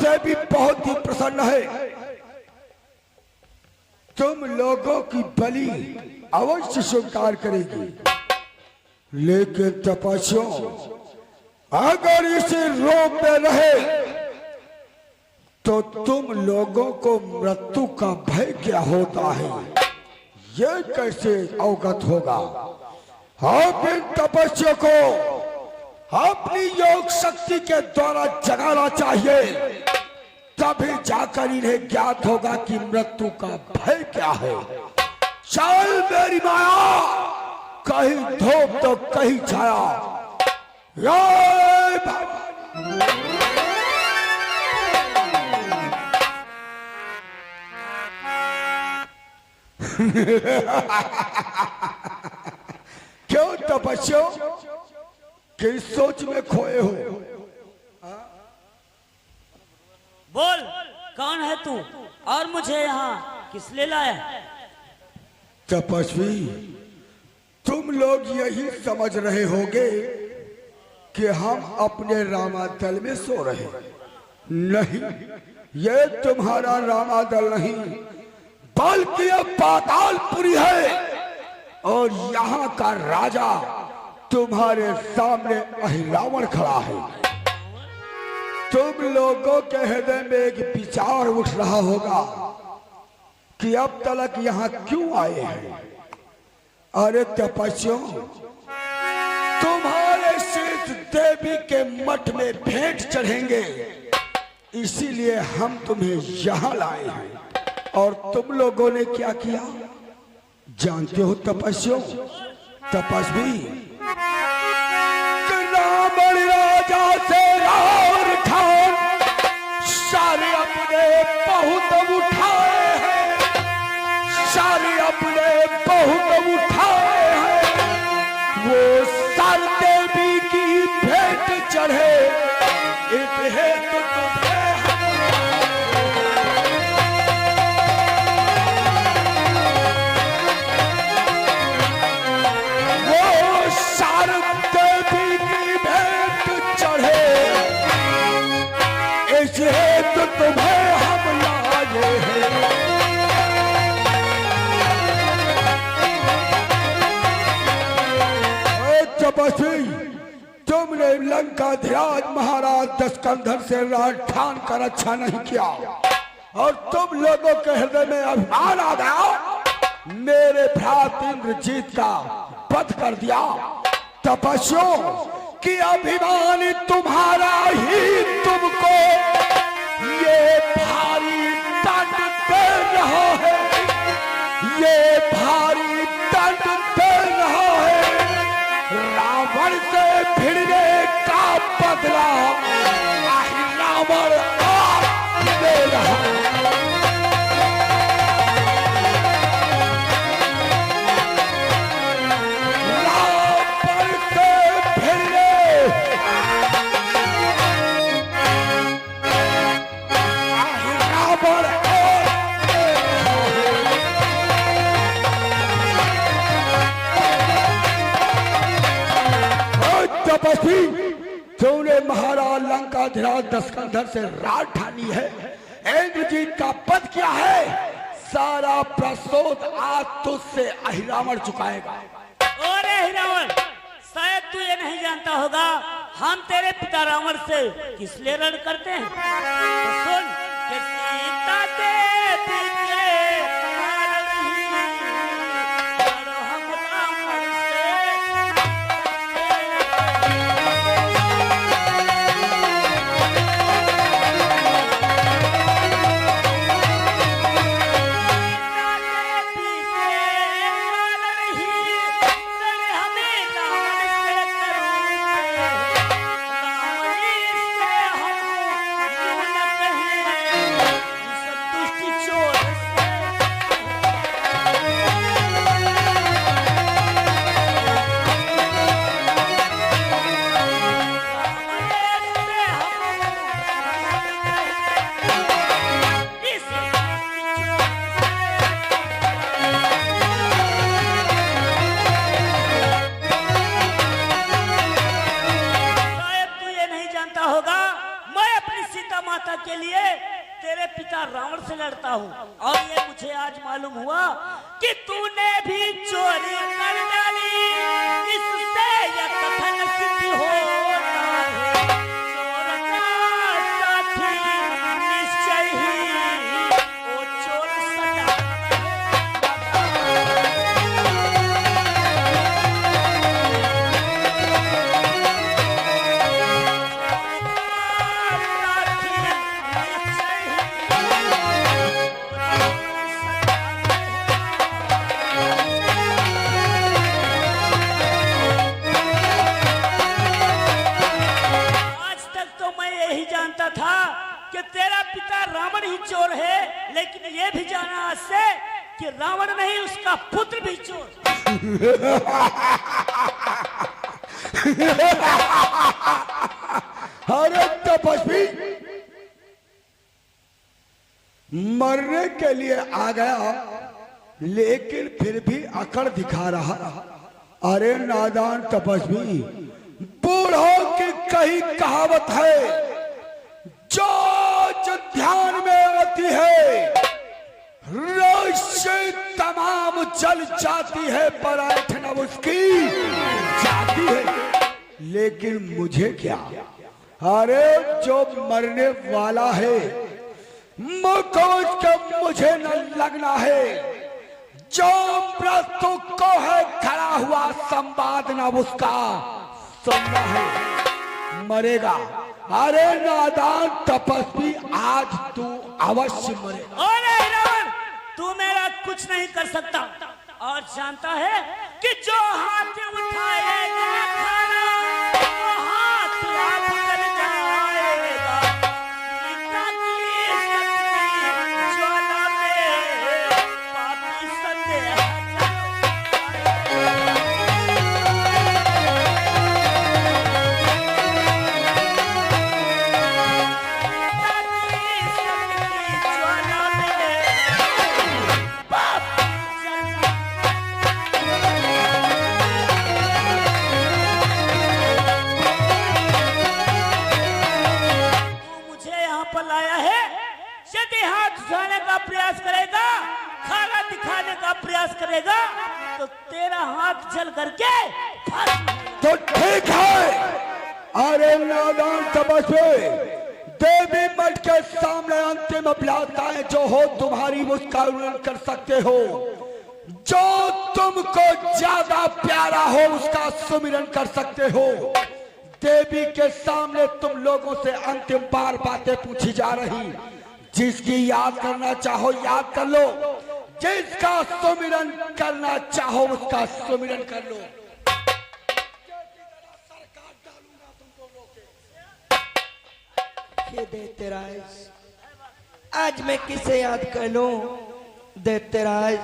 देवी बहुत ही प्रसन्न है। तुम लोगों की बलि अवश्य स्वीकार करेगी, लेकिन तपस्वियों अगर इसे रोक में रहे तो तुम लोगों को मृत्यु का भय क्या होता है ये कैसे अवगत होगा। अब इन तपस्वियों को अपनी योग शक्ति के द्वारा जगाना चाहिए, तभी जाकर इन्हें ज्ञात होगा कि मृत्यु का भय क्या है। चल मेरी माया, कहीं धूप तो कहीं छाया। क्यों तपस्वियों, किस सोच में खोए हो? बोल, कौन है तू और मुझे यहाँ किस लिए लाया? तपस्वी, तुम लोग यही समझ रहे होगे कि हम अपने रामादल में सो रहे। नहीं, ये तुम्हारा रामादल नहीं, बल्कि यह पातालपुरी है और यहाँ का राजा तुम्हारे सामने अहिरावण खड़ा है। तुम लोगों के हृदय में एक विचार उठ रहा होगा कि अब तक यहाँ क्यों आए हैं। अरे तपस्वियों, तुम्हारे शीश देवी के मठ में भेंट चढ़ेंगे, इसीलिए हम तुम्हें यहाँ लाए हैं। और तुम लोगों ने क्या किया जानते हो तपस्वियों? तपस्वी, रावण राजा से रावण खान सारे अपने बहुत उठाए हैं, सारे अपने बहुत उठाए हैं। वो सर देवी की भेंट चढ़े, इन्हें तो तुम्हें तो तुम्हें हम लाए हैं। तपस्वी, तुमने लंकाधिराज महाराज दशकंधर से राज ठान कर अच्छा नहीं किया और तुम लोगों के हृदय में अभिमान आ गया, मेरे भ्रात इंद्रजीत का वध कर दिया। तपस्वियों कि अभिमान तुम्हारा ही तुमको ये भारी दंड दे रहा है, ये भारी दंड दे रहा है। रावण से भिड़ने का बदला रावण आप दे रहा है। तपस्वी, तूने महाराज लंकाधिराज दशकंधर से राज ठानी है, इंद्रजीत का पद क्या है, सारा प्रसोद आज तुझसे अहिरावण चुकाएगा। और अहिरावण, शायद तू ये नहीं जानता होगा हम तेरे पिता रावण से किस लिए रण करते हैं। तो सुन कि सीता देवी के के लिए तेरे पिता रावण से लड़ता हूँ। और ये मुझे आज मालूम हुआ कि तूने भी चोरी कर डाली, इससे यह कथन सिद्ध होता है, चोर का साथी निश्चय ही वो चोर सदा। था कि तेरा पिता रावण ही चोर है, लेकिन ये भी जाना आज से कि रावण नहीं उसका पुत्र भी चोर। अरे तपस्वी, मरने के लिए आ गया लेकिन फिर भी अकड़ दिखा रहा। अरे नादान तपस्वी, बूढ़ों की कही कहावत है, जो ध्यान में आती है रोशनी तमाम जल जाती है, पर ऐठन उसकी जाती है। लेकिन मुझे क्या, अरे जो मरने वाला है मुझको मुझे न लगना है, जो मृत्यु को है खड़ा हुआ संवाद न उसका सुनना है, मरेगा। अरे नादान तपस्वी, आज तू अवश्य मरे। अरे रावण, तू मेरा कुछ नहीं कर सकता और जानता है कि जो हाथ उठाएगा खाना वो हाथ आप कर जाएगा। पिता की शक्ति ज्वाला में पापी संदेह का प्रयास करेगा, खाना दिखाने का प्रयास करेगा तो तेरा हाथ जल करके तो ठीक है। अरे नादान तपस्वी, देवी मठ के सामने अंतिम अभिलाषाएं जो हो तुम्हारी उसका उल्लंघन कर सकते हो, जो तुमको ज्यादा प्यारा हो उसका सुमिरन कर सकते हो। देवी के सामने तुम लोगों से अंतिम बार बातें पूछी जा रही, जिसकी याद करना चाहो याद कर लो, जिसका सुमिरन करना चाहो उसका सुमिरन कर लो। ये दैत्यराज, आज मैं किसे याद कर लूं? दैत्यराज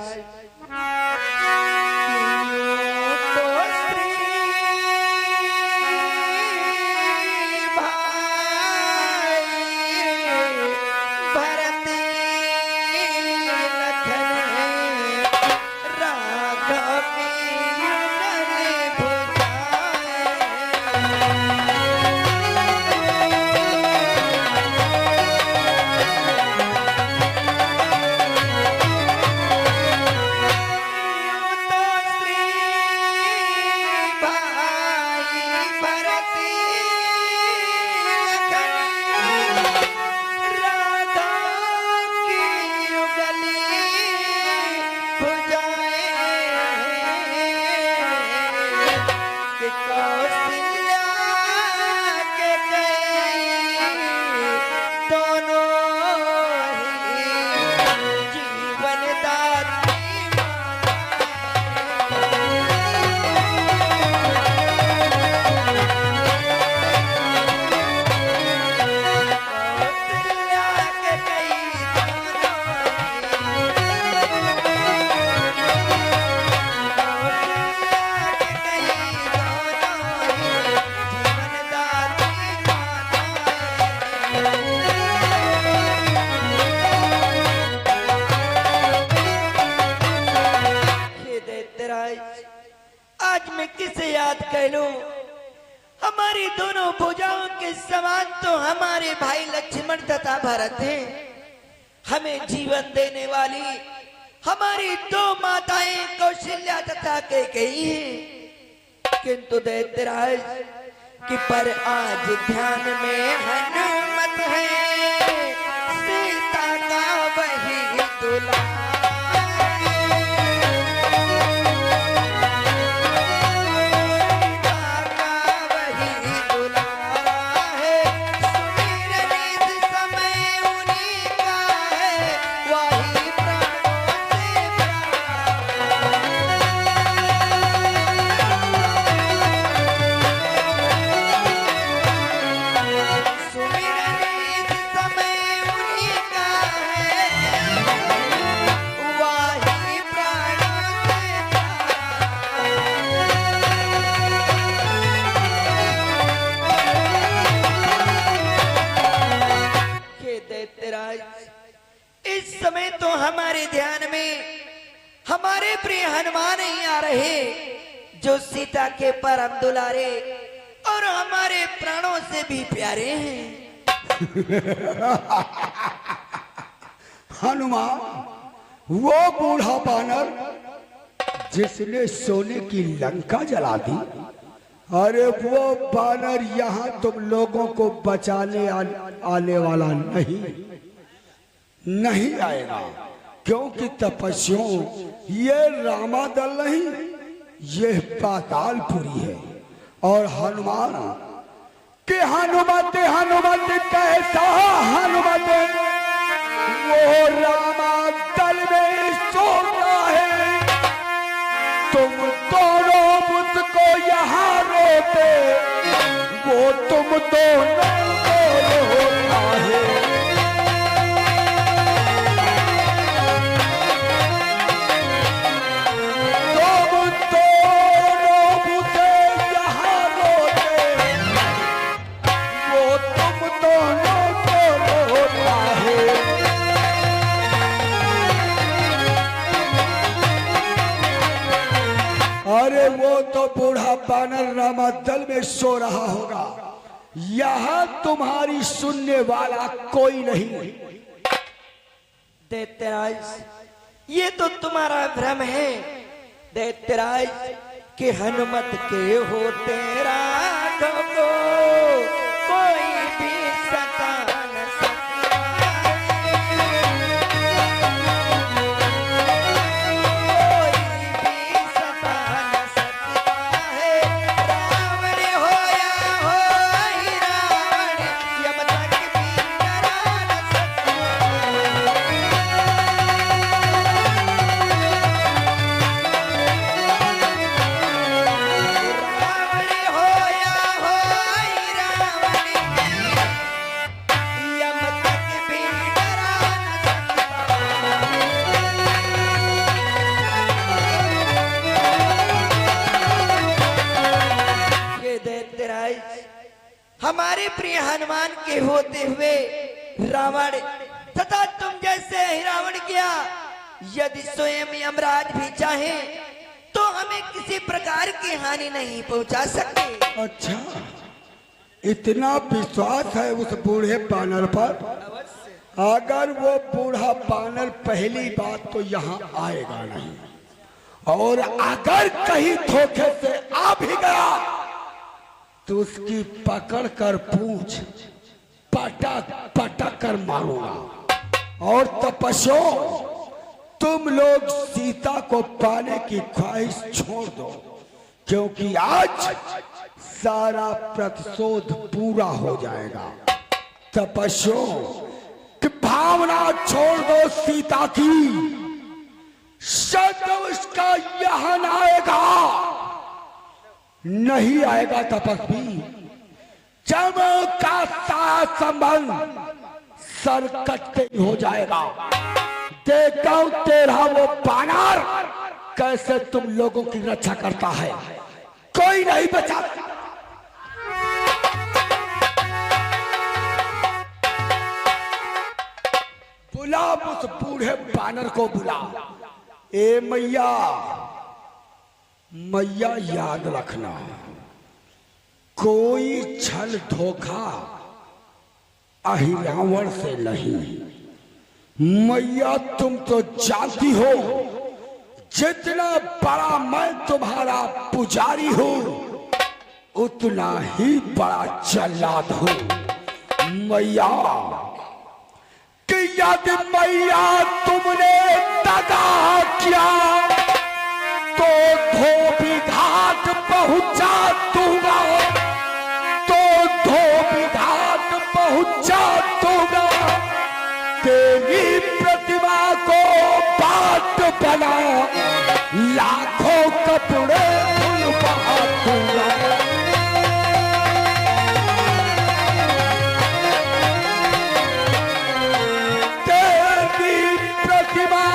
हमारी दोनों भुजाओं के समान तो हमारे भाई लक्ष्मण तथा भरत हैं। हमें जीवन देने वाली हमारी दो माताएं कौशल्या तथा कैकेयी हैं। किंतु दैत्यराज कि पर आज ध्यान में हनुमत है, सीता का वही दुल्हा। इस समय तो हमारे ध्यान में हमारे प्रिय हनुमान ही आ रहे, जो सीता के परम दुलारे और हमारे प्राणों से भी प्यारे हैं। हनुमान, वो बूढ़ा बानर जिसने सोने की लंका जला दी, अरे वो बानर यहाँ तुम लोगों को बचाने आने वाला नहीं आएगा, क्योंकि तपस्वियों ये रामादल नहीं, ये पातालपुरी है। और हनुमान के हनुमत हनुमत कैसा हनुमत, वो रामादल में सोता है। तुम दोनों मुझको यहाँ रोते, वो तुम दोनों को रोता है। अरे वो तो बूढ़ा बानर रामादल में सो रहा होगा, यहाँ तुम्हारी सुनने वाला कोई नहीं। दैत्यराज, ये तो तुम्हारा भ्रम है। दैत्यराज के हनुमत के होते राघव को कोई भी सता न सकता। हमारे प्रिय हनुमान के होते हुए रावण तथा तुम जैसे ही रावण किया, यदि स्वयं यमराज भी चाहे तो हमें किसी प्रकार की हानि नहीं पहुंचा सकते। अच्छा, इतना विश्वास है उस बूढ़े बानर पर? अगर वो बूढ़ा बानर पहली बात तो यहाँ आएगा नहीं, और अगर कहीं धोखे से आ भी गया तो उसकी पकड़ कर पूंछ पटक पटक कर मारूंगा। और तपस्वियों, तुम लोग सीता को पाने की ख्वाहिश छोड़ दो, क्योंकि आज सारा प्रतिशोध पूरा हो जाएगा। तपस्वियों की भावना छोड़ दो सीता की, शब्द उसका यहां आएगा नहीं आएगा। तपस्वी, जब का सारा संबंध सरकट हो जाएगा। देखा तेरा वो बानर कैसे तुम लोगों की रक्षा करता है, कोई नहीं बचा। बुला उस बूढ़े बानर को बुला। ए मैया, मैया याद रखना, कोई छल धोखा अहिरावण से नहीं। मैया तुम तो जानती हो जितना बड़ा मैं तुम्हारा पुजारी हूं उतना ही बड़ा जल्लाद हूं। मैया कि यदि मैया तुमने दगा किया तो धोबी घाट पहुंचा दूंगा, तो धोबी घाट पहुंचा दूंगा। तेरी प्रतिमा को बाट बना लाखों कपड़े धुलवा दूंगा। तेरी प्रतिमा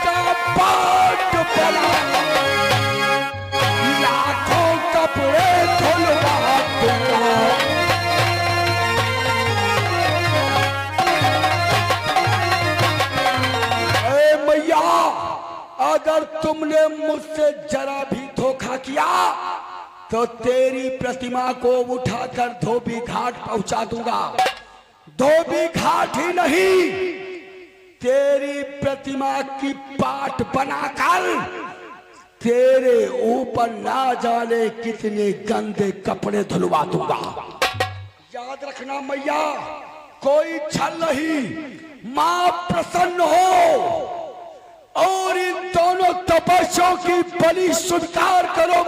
का बाट बना लाखों कपड़े धुलवा दूंगा। अगर तुमने मुझसे जरा भी धोखा किया तो तेरी प्रतिमा को उठाकर धोबी घाट पहुंचा दूंगा। धोबी घाट ही नहीं, तेरी प्रतिमा की पाट बनाकर तेरे ऊपर ना जाने कितने गंदे कपड़े धुलवा दूंगा। याद रखना मैया, कोई छल नहीं। मां प्रसन्न हो और इन दोनों तपस्याओं की बलि स्वीकार करो।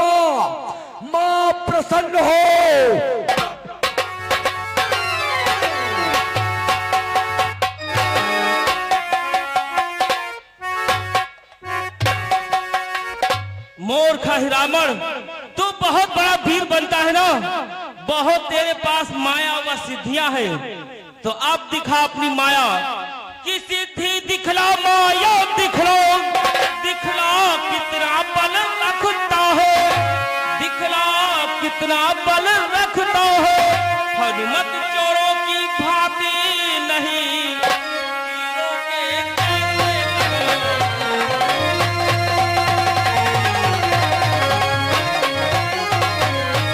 मां प्रसन्न हो। मूर्ख अहिरावण, तू बहुत बड़ा वीर बनता है ना, बहुत तेरे पास माया व सिद्धियां हैं, तो अब दिखा अपनी माया की सिद्धि दिखला। माया दिखला, दिखला कितना बल रखता है, दिखला कितना बल रखता है। हनुमत चोरों की भांति नहीं, वीरों के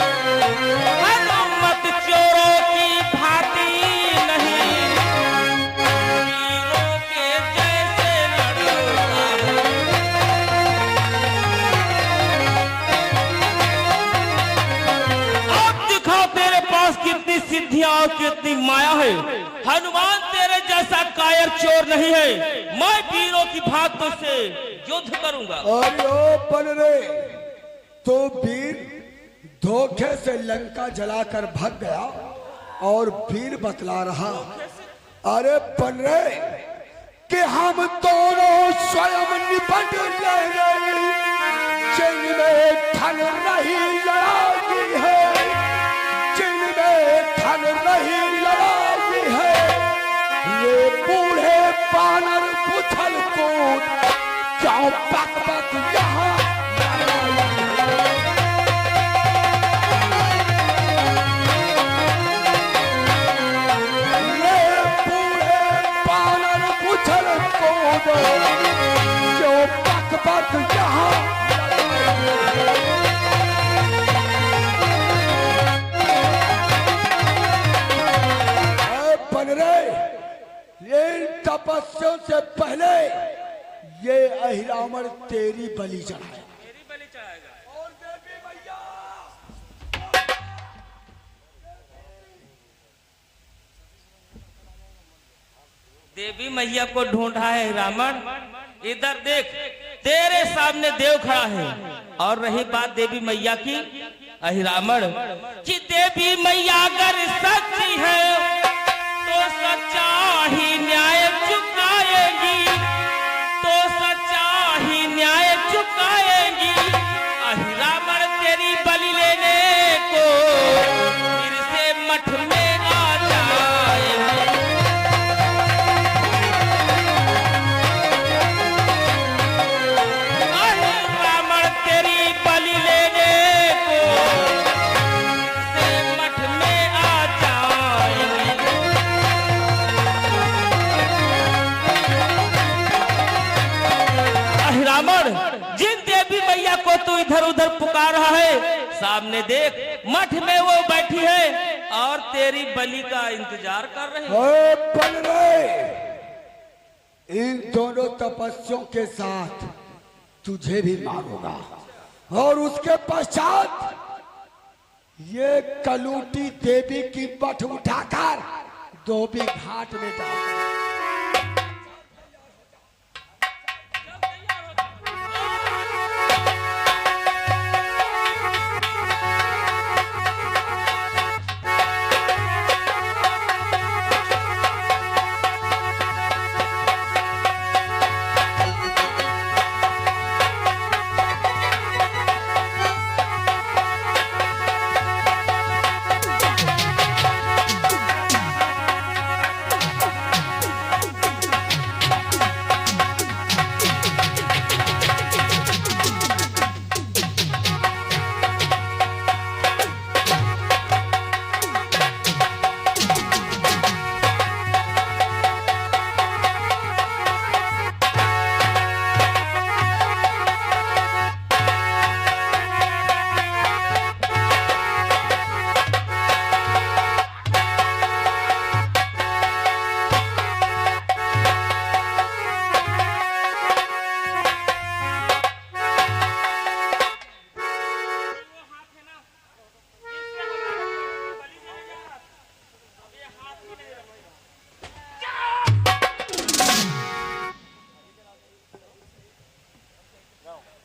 हनुमत चोरों की भांति नहीं, वीरों के जैसे लड़ता है। अब दिखा तेरे पास कितनी सिद्धियां और कितनी माया है। हनुमान तेरे जैसा कायर चोर नहीं है। मैं वीरों की भांति से युद्ध करूंगा। अरे ओ बनरे, तो वीर धोखे से लंका जलाकर भाग गया और वीर बतला रहा। अरे बनरे कि हम दोनों स्वयं निपट लेंगे, जिनमें धन नहीं लड़ाई है, जिनमें धन नहीं लड़ाई है। ये बूढ़े बानर उछल कूद क्यों बक बक यहाँ जो बक बक यहाँ बनरे, इन तपस्याओं से पहले ये अहिरावण तेरी बलि चढ़ाए। और देवी मैया देवी मैया को ढूंढा है रावण। इधर देख, तेरे सामने देव खड़ा है। और रही बात देवी मैया की, अहिरावण कि देवी मैया अगर सच्ची है तो सच्चा ही न्याय चुकाएगी, तो सच्चा ही न्याय चुकाएगी। अहिरावण तेरी बलि लेने को फिर से मठ में आ जाएगी। अहिरावण तेरी बलि लेने को फिर से मठ में आ जाएगी। अहिरावण, जिन देवी मैया को तू इधर उधर पुकार रहा है, सामने देख, मठ में वो बैठी है और तेरी बलि का इंतजार कर रही है। ओए बन रहे, इन दोनों तपस्वियों के साथ तुझे भी मारूंगा और उसके पश्चात ये कलूटी देवी की मठ उठाकर धोबी घाट में डालूंगा।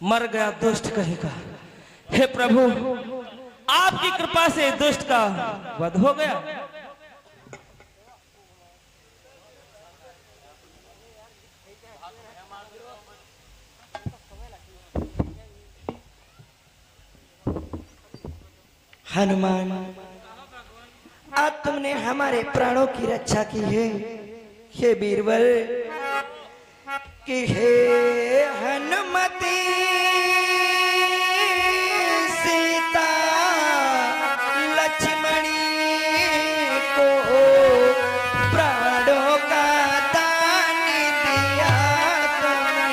मर गया दुष्ट कहेगा। हे प्रभु, आपकी कृपा से दुष्ट का वध हो गया। हनुमान, आज तुमने हमारे प्राणों की रक्षा की है। हे बीरबल, कि हे हनुमती सीता लक्ष्मणी को प्राणों का दान दिया तुमने।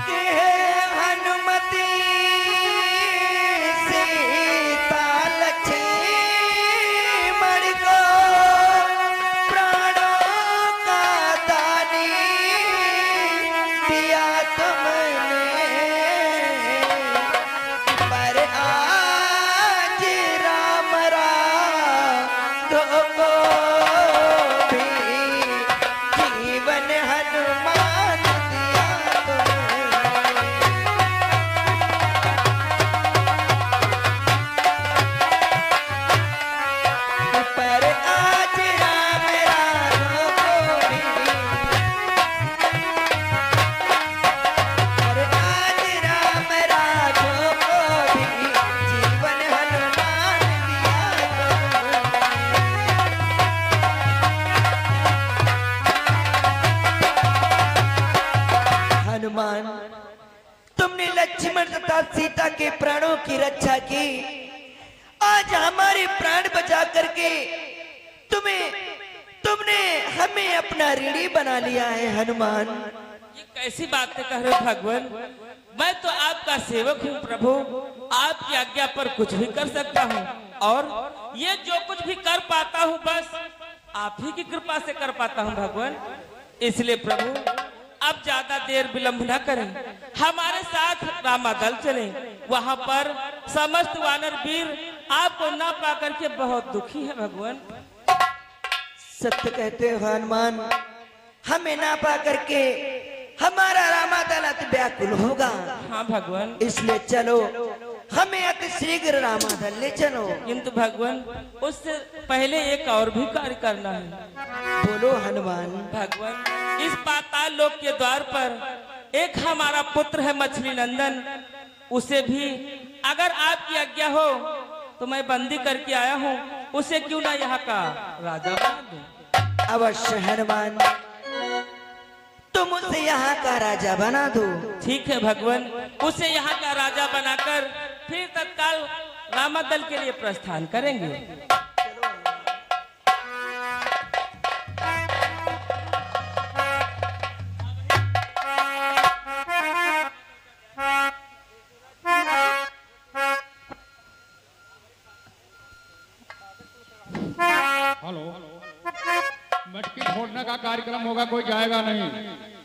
कि हे हनुमती सीता लक्ष्मण को प्राणों का दानी दिया तुमने। पर आज राम राघव को भी जीवन हनुमान दिया तुमने। पर आज राम राघव को भी, पर आज राम राघव को भी जीवन हनुमान दिया तुमने। हनुमान, तुमने लक्ष्मण तथा सीता के प्राणों की रक्षा की। आज हमारे प्राण बचा करके तुमने हमें अपना ऋणी बना लिया है। हनुमान, ये कैसी बातें कह रहे हो भगवान? मैं तो आपका सेवक हूँ प्रभु, आपकी आज्ञा पर कुछ भी कर सकता हूँ और ये जो कुछ भी कर पाता हूँ बस आप ही की कृपा से कर पाता हूँ भगवान। इसलिए प्रभु, अब ज्यादा देर विलंब न करें, हमारे साथ रामादल चलें। वहाँ पर समस्त वानर वीर आपको न पा करके बहुत दुखी है भगवान। सत्य कहते हो हनुमान, हमें ना पा करके हमारा रामादल अति व्याकुल होगा। हाँ भगवान, इसलिए चलो, हमें अति शीघ्र रामादल ले चलो। किंतु भगवान, उससे पहले एक और भी कार्य करना है। बोलो हनुमान। भगवान, इस पाताल लोक के द्वार पर एक हमारा पुत्र है मछली नंदन, उसे भी अगर आपकी आज्ञा हो तो मैं बंदी करके आया हूँ, उसे क्यों ना यहाँ का राजा बना दूं। अवश्य हनुमान, तुम उसे यहाँ का राजा बना दो। ठीक है भगवान, उसे यहाँ का राजा बनाकर फिर तत्काल रामादल के लिए प्रस्थान करेंगे। हेलो, मटकी फोड़ने का कार्यक्रम होगा, कोई जाएगा नहीं।